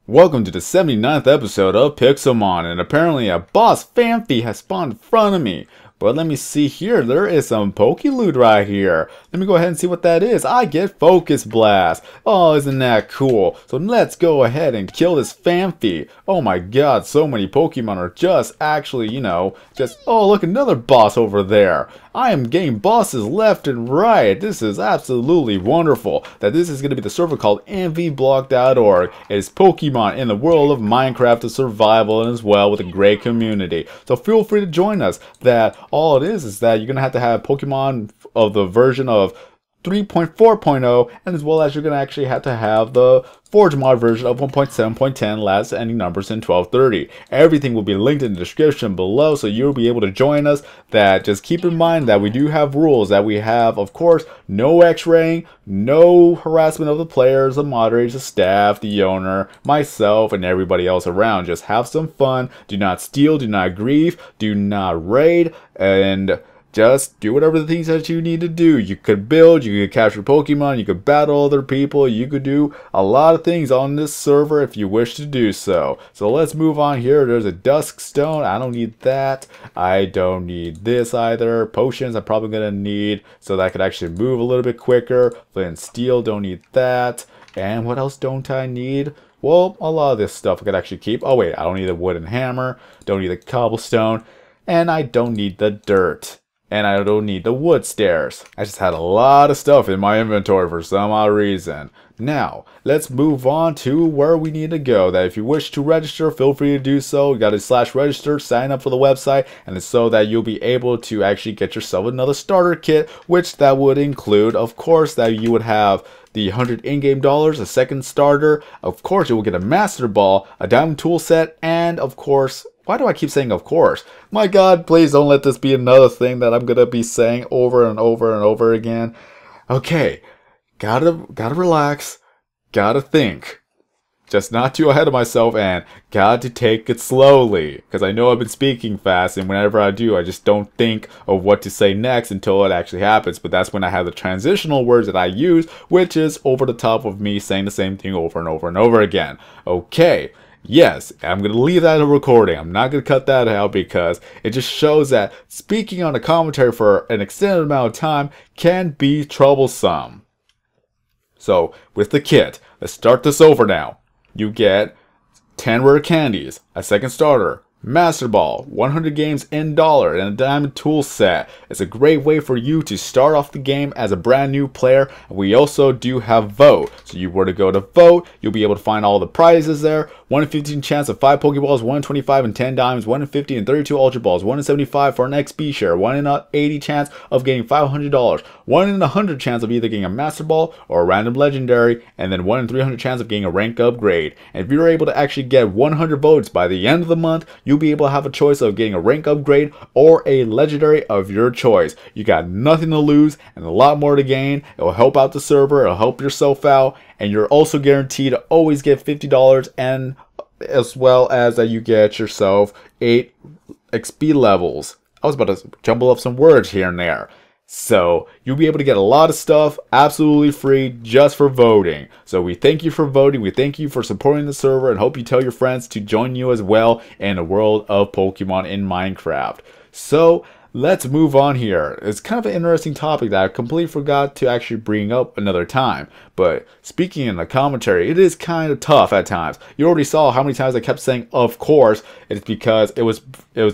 Welcome to the 79th episode of Pixelmon, and apparently a boss Fanfi has spawned in front of me. But let me see here, there is some Poke Loot right here. Let me go ahead and see what that is. I get Focus Blast. Oh, isn't that cool? So let's go ahead and kill this Fanfi. Oh my god, so many Pokemon are just actually, oh look, another boss over there. I am getting bosses left and right. This is absolutely wonderful that this is going to be the server called mvblog.org. It's Pokemon in the world of Minecraft of survival and as well with a great community. So feel free to join us. That all it is that you're going to have Pokemon of the version of 3.4.0, and as well as you're going to actually have to have the Forge mod version of 1.7.10, last ending numbers in 1230. Everything will be linked in the description below, so you'll be able to join us. That just keep in mind that we do have rules, that we have, of course, no X-raying, no harassment of the players, the moderators, the staff, the owner, myself, and everybody else around. Just have some fun. Do not steal, do not grieve, do not raid, and just do whatever the things that you need to do. You could build, you could capture Pokemon, you could battle other people, you could do a lot of things on this server if you wish to do so. So let's move on here. There's a Dusk Stone. I don't need that. I don't need this either. Potions I'm probably going to need so that I could actually move a little bit quicker. Flint and Steel, don't need that. And what else don't I need? Well, a lot of this stuff I could actually keep. Oh wait, I don't need the wooden hammer. Don't need the cobblestone. And I don't need the dirt. And I don't need the wood stairs. I just had a lot of stuff in my inventory for some odd reason. Now, let's move on to where we need to go. That if you wish to register, feel free to do so. You got to /register, sign up for the website, and it's so that you'll be able to actually get yourself another starter kit, which that would include, of course, that you would have the 100 in-game dollars, a second starter. Of course, you will get a Master Ball, a Diamond Tool Set, and of course, why do I keep saying of course? My god, please don't let this be another thing that I'm going to be saying over and over and over again. Okay, gotta relax, gotta think. Just not too ahead of myself, and got to take it slowly. Because I know I've been speaking fast, and whenever I do, I just don't think of what to say next until it actually happens. But that's when I have the transitional words that I use, which is over the top of me saying the same thing over and over and over again. Okay. Yes, I'm going to leave that in a recording. I'm not going to cut that out because it just shows that speaking on a commentary for an extended amount of time can be troublesome. So, with the kit, let's start this over now. You get 10 rare candies, a second starter, Master Ball, 100 games in dollar, and a Diamond Tool Set. It's a great way for you to start off the game as a brand new player. We also do have Vote. So you were to go to Vote, you'll be able to find all the prizes there. 1 in 15 chance of 5 Pokeballs, 1 in 25 and 10 diamonds, 1 in 50 and 32 Ultra Balls, 1 in 75 for an XP share, 1 in 80 chance of getting $500, 1 in 100 chance of either getting a Master Ball or a random legendary, and then 1 in 300 chance of getting a rank upgrade. And if you're able to actually get 100 votes by the end of the month, you'll be able to have a choice of getting a rank upgrade or a legendary of your choice. You got nothing to lose and a lot more to gain. It will help out the server, it'll help yourself out, and you're also guaranteed to always get $50, and as well as that you get yourself 8 XP levels. I was about to jumble up some words here and there. So you'll be able to get a lot of stuff absolutely free just for voting. So we thank you for voting. We thank you for supporting the server, and hope you tell your friends to join you as well in the world of Pokemon in Minecraft. So let's move on here. It's kind of an interesting topic that I completely forgot to actually bring up another time. But speaking in the commentary, it is kind of tough at times. You already saw how many times I kept saying of course. It's because it was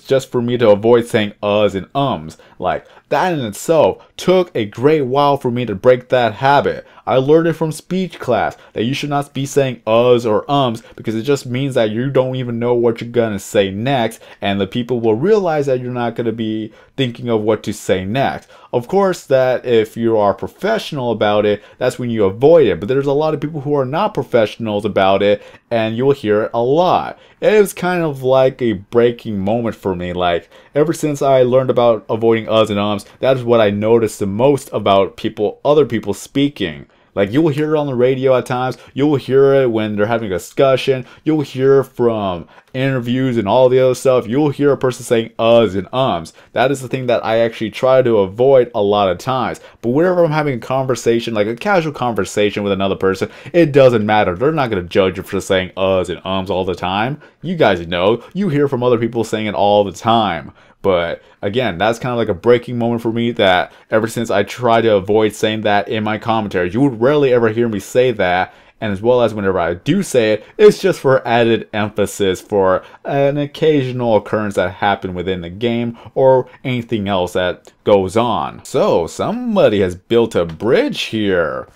just for me to avoid saying uhs and ums. Like, that in itself took a great while for me to break that habit. I learned it from speech class that you should not be saying uhs or ums, because it just means that you don't even know what you're gonna say next, and the people will realize that you're not gonna be thinking of what to say next. Of course, that if you are professional about it, that's when you avoid it. But there's a lot of people who are not professionals about it, and you'll hear it a lot. It was kind of like a breaking moment for me. Like, ever since I learned about avoiding uhs and ums, that is what I noticed the most about other people speaking. Like, you will hear it on the radio at times. You will hear it when they're having a discussion. You'll hear from interviews and all the other stuff. You'll hear a person saying uhs and ums. That is the thing that I actually try to avoid a lot of times. But whenever I'm having a conversation, like a casual conversation with another person, it doesn't matter. They're not going to judge you for saying uhs and ums all the time. You guys know. You hear from other people saying it all the time. But again, that's kind of like a breaking moment for me, that ever since I try to avoid saying that in my commentaries, you would rarely ever hear me say that. And as well as whenever I do say it, it's just for added emphasis for an occasional occurrence that happened within the game or anything else that goes on. So somebody has built a bridge here.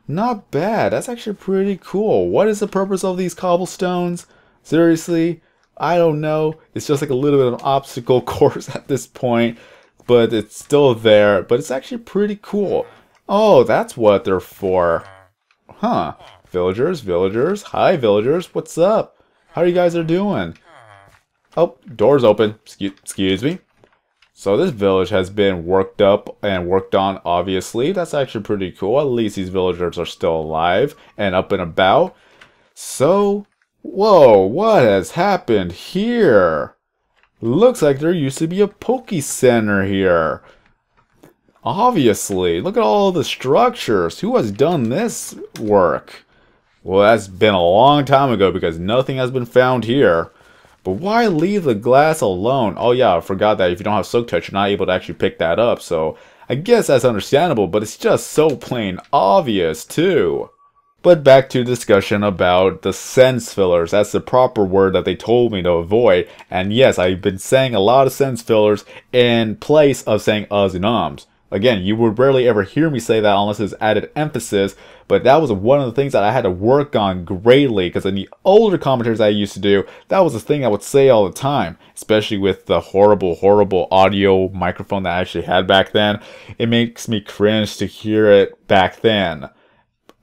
Not bad. That's actually pretty cool. What is the purpose of these cobblestones? Seriously? I don't know. It's just like a little bit of an obstacle course at this point, but it's still there. But it's actually pretty cool. Oh, that's what they're for. Huh. Villagers, villagers. Hi, villagers. What's up? How you guys are doing? Oh, door's open. Excuse me. So this village has been worked up and worked on, obviously. That's actually pretty cool. At least these villagers are still alive and up and about. So, whoa, what has happened here? Looks like there used to be a Poke Center here. Obviously, look at all the structures. Who has done this work? Well, that's been a long time ago because nothing has been found here. But why leave the glass alone? Oh yeah, I forgot that if you don't have Silk Touch, you're not able to actually pick that up. So I guess that's understandable, but it's just so plain obvious too. But back to discussion about the sense fillers. That's the proper word that they told me to avoid. And yes, I've been saying a lot of sense fillers in place of saying uhs and ums. Again, you would rarely ever hear me say that unless it's added emphasis, but that was one of the things that I had to work on greatly, because in the older commentaries I used to do, that was the thing I would say all the time, especially with the horrible audio microphone that I actually had back then. It makes me cringe to hear it back then.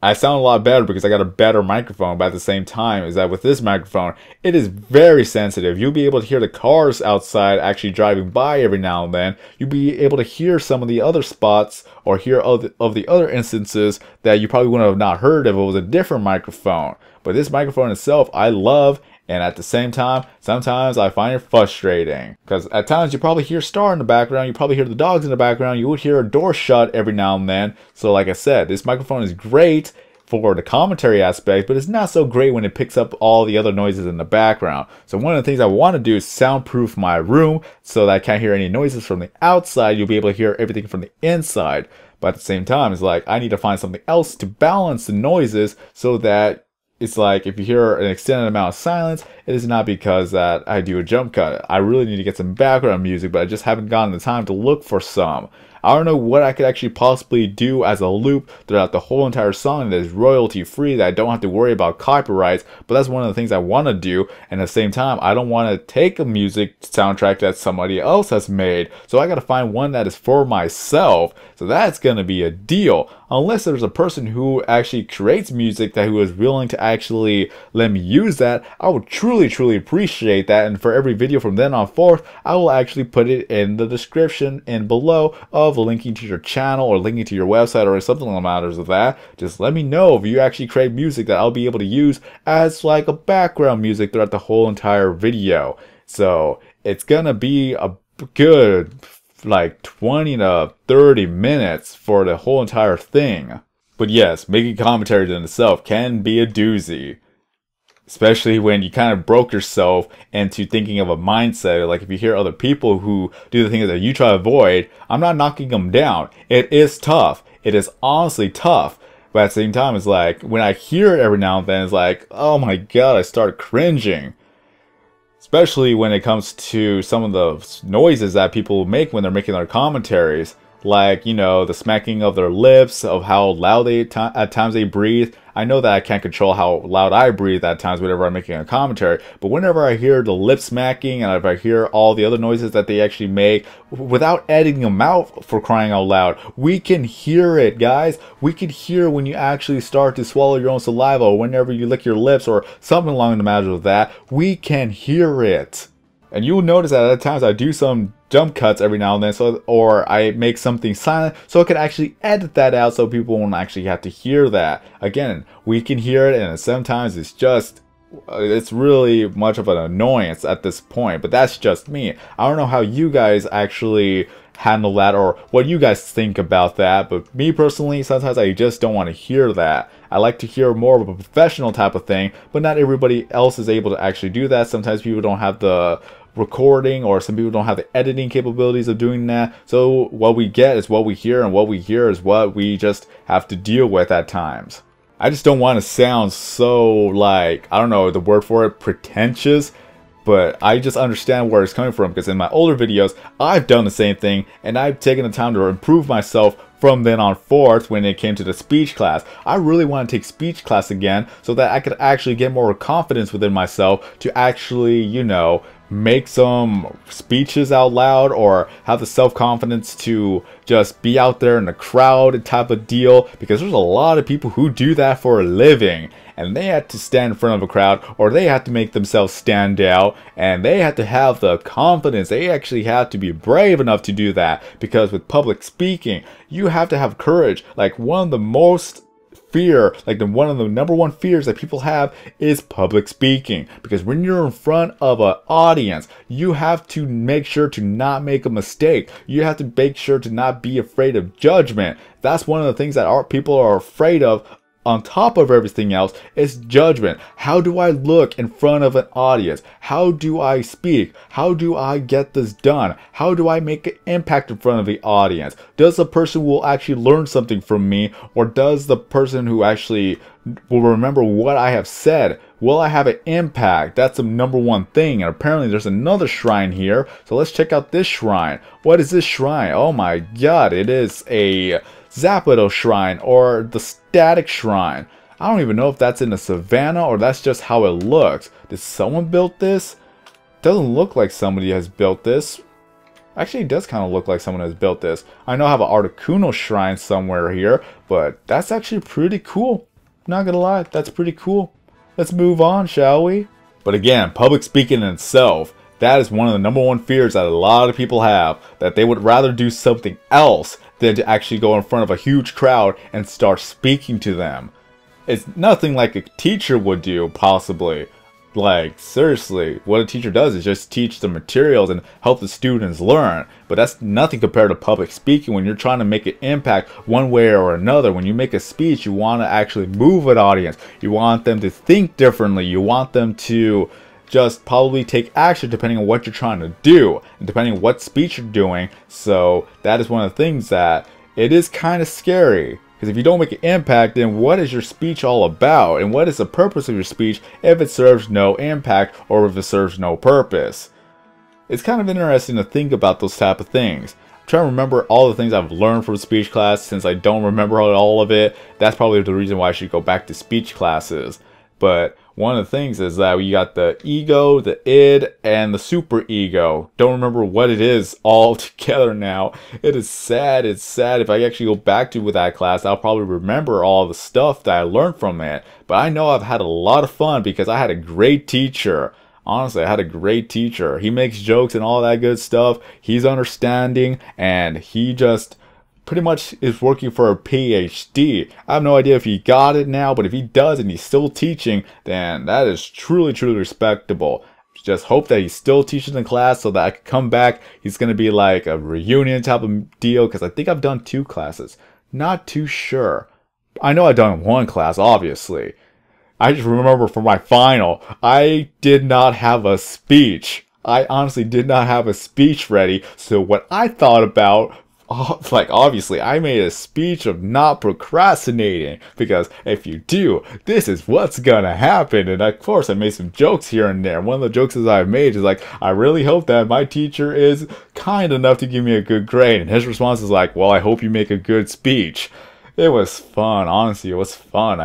I sound a lot better because I got a better microphone, but at the same time is that with this microphone, it is very sensitive. You'll be able to hear the cars outside actually driving by every now and then. You'll be able to hear some of the other spots or hear of the other instances that you probably wouldn't have not heard if it was a different microphone. But this microphone itself, I love. And at the same time, sometimes I find it frustrating. Because at times you probably hear Star in the background, you probably hear the dogs in the background, you would hear a door shut every now and then. So like I said, this microphone is great for the commentary aspect, but it's not so great when it picks up all the other noises in the background. So one of the things I want to do is soundproof my room so that I can't hear any noises from the outside. You'll be able to hear everything from the inside. But at the same time, it's like I need to find something else to balance the noises so that it's like if you hear an extended amount of silence, it is not because that I do a jump cut. I really need to get some background music, but I just haven't gotten the time to look for some. I don't know what I could actually possibly do as a loop throughout the whole entire song that is royalty free, that I don't have to worry about copyrights, but that's one of the things I want to do. And at the same time, I don't want to take a music soundtrack that somebody else has made, so I got to find one that is for myself. So that's going to be a deal. Unless there's a person who actually creates music who is willing to actually let me use that, I would truly appreciate that. And for every video from then on forth, I will actually put it in the description and below of linking to your channel or linking to your website or something along the matters of that. Just let me know if you actually create music that I'll be able to use as like a background music throughout the whole entire video. So it's gonna be a good like 20 to 30 minutes for the whole entire thing. But yes, making commentaries in itself can be a doozy. Especially when you kind of broke yourself into thinking of a mindset. Like if you hear other people who do the things that you try to avoid, I'm not knocking them down. It is tough. It is honestly tough. But at the same time, it's like when I hear it every now and then, it's like, oh my god, I start cringing. Especially when it comes to some of the noises that people make when they're making their commentaries. Like, you know, the smacking of their lips, of how loud they at times they breathe. I know that I can't control how loud I breathe at times whenever I'm making a commentary, but whenever I hear the lip smacking and if I hear all the other noises that they actually make, without editing them out, for crying out loud, we can hear it, guys. We can hear when you actually start to swallow your own saliva, or whenever you lick your lips, or something along the matter of that. We can hear it. And you'll notice that at times I do some jump cuts every now and then, or I make something silent so I can actually edit that out so people won't actually have to hear that. Again, we can hear it, and sometimes it's really much of an annoyance at this point, but that's just me. I don't know how you guys actually handle that or what you guys think about that, but me personally, sometimes I just don't want to hear that. I like to hear more of a professional type of thing, but not everybody else is able to actually do that. Sometimes people don't have the recording, or some people don't have the editing capabilities of doing that, so what we get is what we hear, and what we hear is what we just have to deal with at times. I just don't want to sound so, like, I don't know the word for it, pretentious, but I just understand where it's coming from, because in my older videos I've done the same thing, and I've taken the time to improve myself from then on forth when it came to the speech class. I really want to take speech class again so that I could actually get more confidence within myself to actually, you know, make some speeches out loud, or have the self-confidence to just be out there in the crowd type of deal, because there's a lot of people who do that for a living, and they have to stand in front of a crowd, or they have to make themselves stand out, and they have to have the confidence. They actually have to be brave enough to do that, because with public speaking you have to have courage. Like, one of the most one of the number one fears that people have is public speaking, because when you're in front of an audience, you have to make sure to not make a mistake. You have to make sure to not be afraid of judgment. That's one of the things that our people are afraid of. On top of everything else is judgment. How do I look in front of an audience? How do I speak? How do I get this done? How do I make an impact in front of the audience? Does the person will actually learn something from me, or does the person who actually will remember what I have said? Will I have an impact? That's the number one thing. And apparently there's another shrine here, so let's check out this shrine. What is this shrine? Oh my god, it is a Zapdos shrine, or the static shrine. I don't even know if that's in the savannah or that's just how it looks. Did someone build this? Doesn't look like somebody has built this. Actually, it does kind of look like someone has built this. I know I have an Articuno shrine somewhere here, but that's actually pretty cool. Not gonna lie, that's pretty cool. Let's move on, shall we? But again, public speaking in itself, that is one of the number one fears that a lot of people have, that they would rather do something else than to actually go in front of a huge crowd and start speaking to them. It's nothing like a teacher would do, possibly. Like, seriously, what a teacher does is just teach the materials and help the students learn. But that's nothing compared to public speaking when you're trying to make an impact one way or another. When you make a speech, you want to actually move an audience. You want them to think differently. You want them to just probably take action depending on what you're trying to do, and depending on what speech you're doing. So that is one of the things that it is kind of scary, because if you don't make an impact, then what is your speech all about, and what is the purpose of your speech if it serves no impact, or if it serves no purpose? It's kind of interesting to think about those type of things. I'm trying to remember all the things I've learned from speech class. Since I don't remember all of it, that's probably the reason why I should go back to speech classes. But one of the things is that you got the ego, the id, and the super ego. Don't remember what it is all together now. It is sad. It's sad. If I actually go back to with that class, I'll probably remember all the stuff that I learned from it. But I know I've had a lot of fun because I had a great teacher. Honestly, I had a great teacher. He makes jokes and all that good stuff. He's understanding, and he just pretty much is working for a PhD. I have no idea if he got it now, but if he does and he's still teaching, then that is truly, truly respectable. Just hope that he's still teaching the class so that I can come back. He's going to be like a reunion type of deal, because I think I've done 2 classes. Not too sure. I know I've done 1 class, obviously. I just remember for my final, I did not have a speech. I honestly did not have a speech ready. So what I thought about, like, obviously I made a speech of not procrastinating, because if you do, this is what's gonna happen. And of course I made some jokes here and there. One of the jokes that I've made is like, I really hope that my teacher is kind enough to give me a good grade. And his response is like, well, I hope you make a good speech. It was fun. Honestly, it was fun.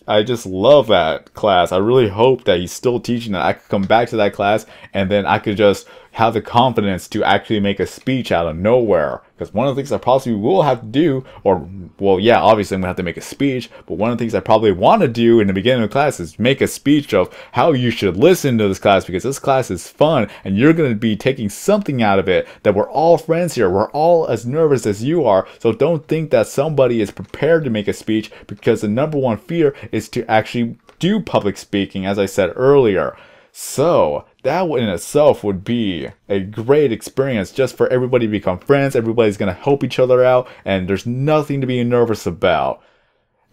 I just love that class. I really hope that he's still teaching, that I could come back to that class and then I could just have the confidence to actually make a speech out of nowhere. Because one of the things I possibly will have to do, or, well, yeah, obviously I'm going to have to make a speech, but one of the things I probably want to do in the beginning of class is make a speech of how you should listen to this class, because this class is fun, and you're going to be taking something out of it, that we're all friends here, we're all as nervous as you are, so don't think that somebody is prepared to make a speech, because the number one fear is to actually do public speaking, as I said earlier. So, that in itself would be a great experience just for everybody to become friends. Everybody's going to help each other out, and there's nothing to be nervous about.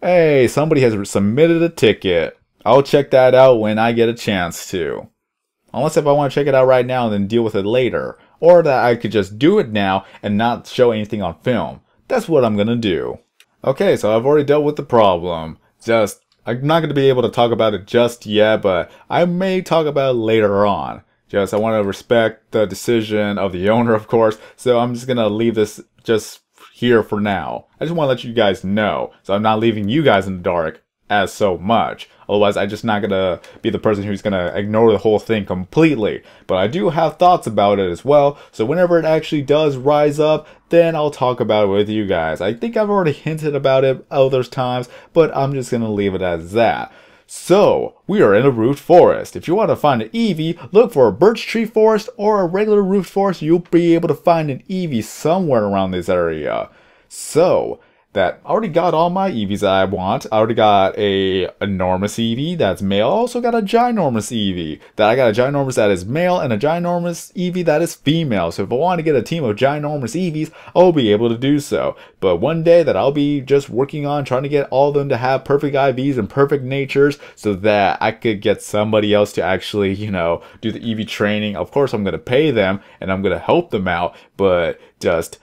Hey, somebody has submitted a ticket. I'll check that out when I get a chance to. Unless if I want to check it out right now and then deal with it later. Or that I could just do it now and not show anything on film. That's what I'm going to do. Okay, so I've already dealt with the problem. I'm not going to be able to talk about it just yet, but I may talk about it later on. I want to respect the decision of the owner, of course, so I'm just going to leave this just here for now. I just want to let you guys know, so I'm not leaving you guys in the dark as so much. Otherwise, I'm just not going to be the person who's going to ignore the whole thing completely. But I do have thoughts about it as well, so whenever it actually does rise up, then I'll talk about it with you guys. I think I've already hinted about it other times, but I'm just going to leave it as that. So, we are in a root forest. If you want to find an Eevee, look for a birch tree forest or a regular root forest. You'll be able to find an Eevee somewhere around this area. So, that I already got all my Eevees that I want. I already got a enormous Eevee that's male. I also got a ginormous Eevee. I got a ginormous that is male and a ginormous Eevee that is female. So if I want to get a team of ginormous Eevees, I'll be able to do so. But one day that I'll be just working on trying to get all of them to have perfect IVs and perfect natures so that I could get somebody else to actually, you know, do the Eevee training. Of course, I'm going to pay them and I'm going to help them out, but just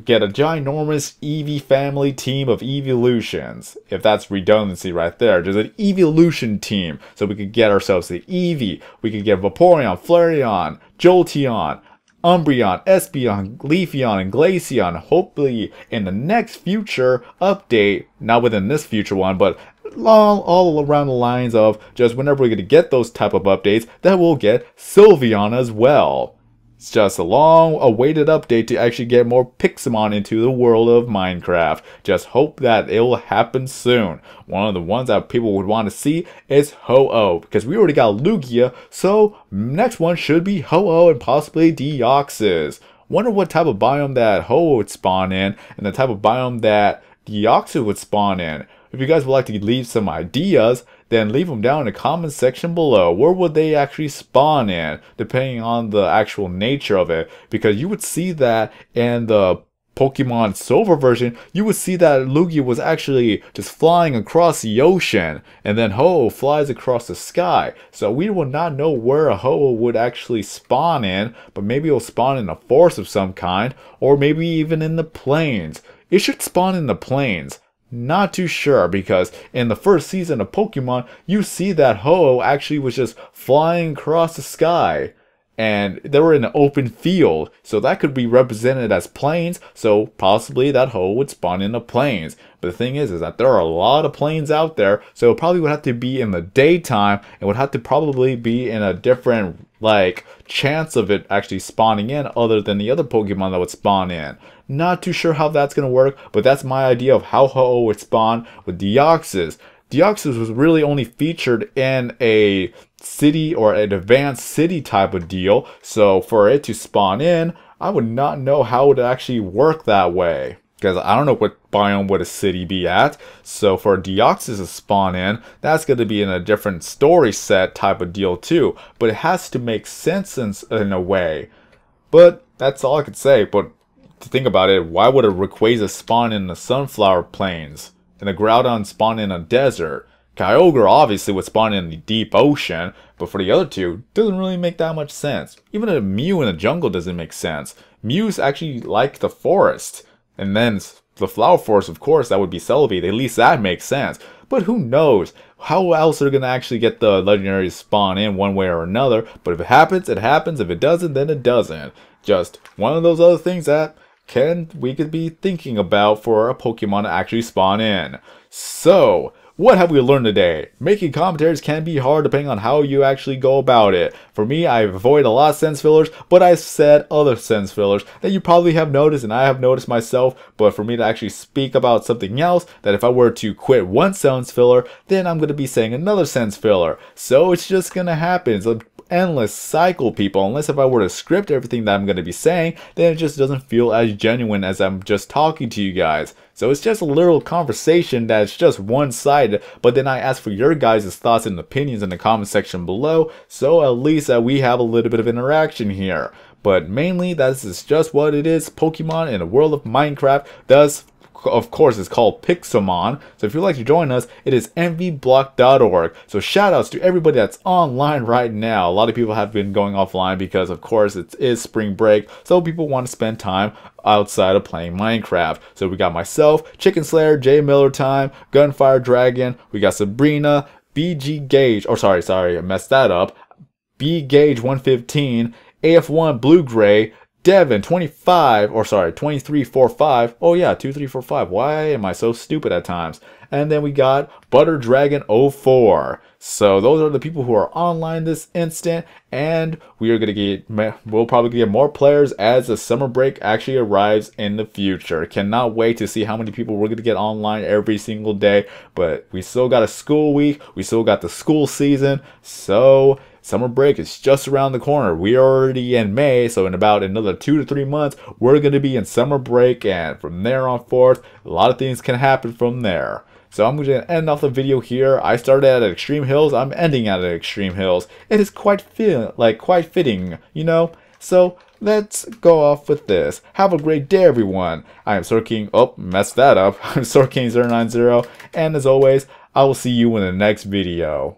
get a ginormous Eevee family team of evolutions. If that's redundancy right there. Just an evolution team. So we could get ourselves the Eevee. We could get Vaporeon, Flareon, Jolteon, Umbreon, Espeon, Leafeon, and Glaceon. Hopefully in the next future update, not within this future one, but all around the lines of just whenever we're going to get those type of updates, that we'll get Sylveon as well. It's just a long awaited update to actually get more Pixelmon into the world of Minecraft. Just hope that it will happen soon. One of the ones that people would want to see is Ho-Oh, because we already got Lugia, so next one should be Ho-Oh and possibly Deoxys. Wonder what type of biome that Ho-Oh would spawn in and the type of biome that Deoxys would spawn in. If you guys would like to leave some ideas, then leave them down in the comment section below. Where would they actually spawn in, depending on the actual nature of it? Because you would see that in the Pokemon Silver version, you would see that Lugia was actually just flying across the ocean, and then Ho-Oh flies across the sky. So we will not know where a Ho-Oh would actually spawn in, but maybe it'll spawn in a forest of some kind, or maybe even in the plains. It should spawn in the plains. Not too sure, because in the first season of Pokemon, you see that Ho-Oh actually was just flying across the sky. And they were in an open field, so that could be represented as plains, so possibly that Ho-Oh would spawn in the plains. But the thing is that there are a lot of plains out there, so it probably would have to be in the daytime, and would have to probably be in a different, like, chance of it actually spawning in other than the other Pokemon that would spawn in. Not too sure how that's going to work, but that's my idea of how Ho-Oh would spawn with Deoxys. Deoxys was really only featured in a city or an advanced city type of deal, so for it to spawn in, I would not know how it would actually work that way. Because I don't know what biome would a city be at, so for Deoxys to spawn in, that's going to be in a different story set type of deal too, but it has to make sense in a way. But that's all I could say, but to think about it, why would a Rayquaza spawn in the Sunflower Plains? And a Groudon spawn in a desert? Kyogre obviously would spawn in the deep ocean, but for the other two, doesn't really make that much sense. Even a Mew in the jungle doesn't make sense. Mew's actually like the forest. And then the flower forest, of course, that would be Celebi. At least that makes sense. But who knows? How else are they going to actually get the legendaries spawn in one way or another? But if it happens, it happens. If it doesn't, then it doesn't. Just one of those other things that we could be thinking about for a Pokemon to actually spawn in. So, what have we learned today? Making commentaries can be hard depending on how you actually go about it. For me, I avoid a lot of sense fillers, but I've said other sense fillers that you probably have noticed and I have noticed myself. But for me to actually speak about something else, that if I were to quit one sense filler, then I'm going to be saying another sense filler. So it's just going to happen. It's an endless cycle, people. Unless if I were to script everything that I'm going to be saying, then it just doesn't feel as genuine as I'm just talking to you guys. So it's just a little conversation that's just one-sided, but then I ask for your guys' thoughts and opinions in the comment section below, so at least that we have a little bit of interaction here. But mainly, that is just what it is. Pokemon in the world of Minecraft does, of course, it's called Pixelmon. So if you'd like to join us, it is mvblock.org. So shout outs to everybody that's online right now. A lot of people have been going offline because, of course, it is spring break. So people want to spend time outside of playing Minecraft. So we got myself, Chicken Slayer, Jay Miller Time, Gunfire Dragon. We got Sabrina, BG Gauge. Oh, sorry, I messed that up. B Gauge 115, AF1 Blue Gray, Devin 2345. Oh yeah, 2345. Why am I so stupid at times? And then we got Butter Dragon 04. So those are the people who are online this instant, and we'll probably get more players as the summer break actually arrives in the future. Cannot wait to see how many people we're gonna get online every single day. But we still got a school week, we still got the school season, so summer break is just around the corner. We are already in May, so in about another 2 to 3 months, we're going to be in summer break, and from there on forth, a lot of things can happen from there. So I'm going to end off the video here. I started at Extreme Hills, I'm ending at Extreme Hills. It is quite fitting, you know? So let's go off with this. Have a great day, everyone. I am SirKing. Oh, messed that up. I'm SirKing090, and as always, I will see you in the next video.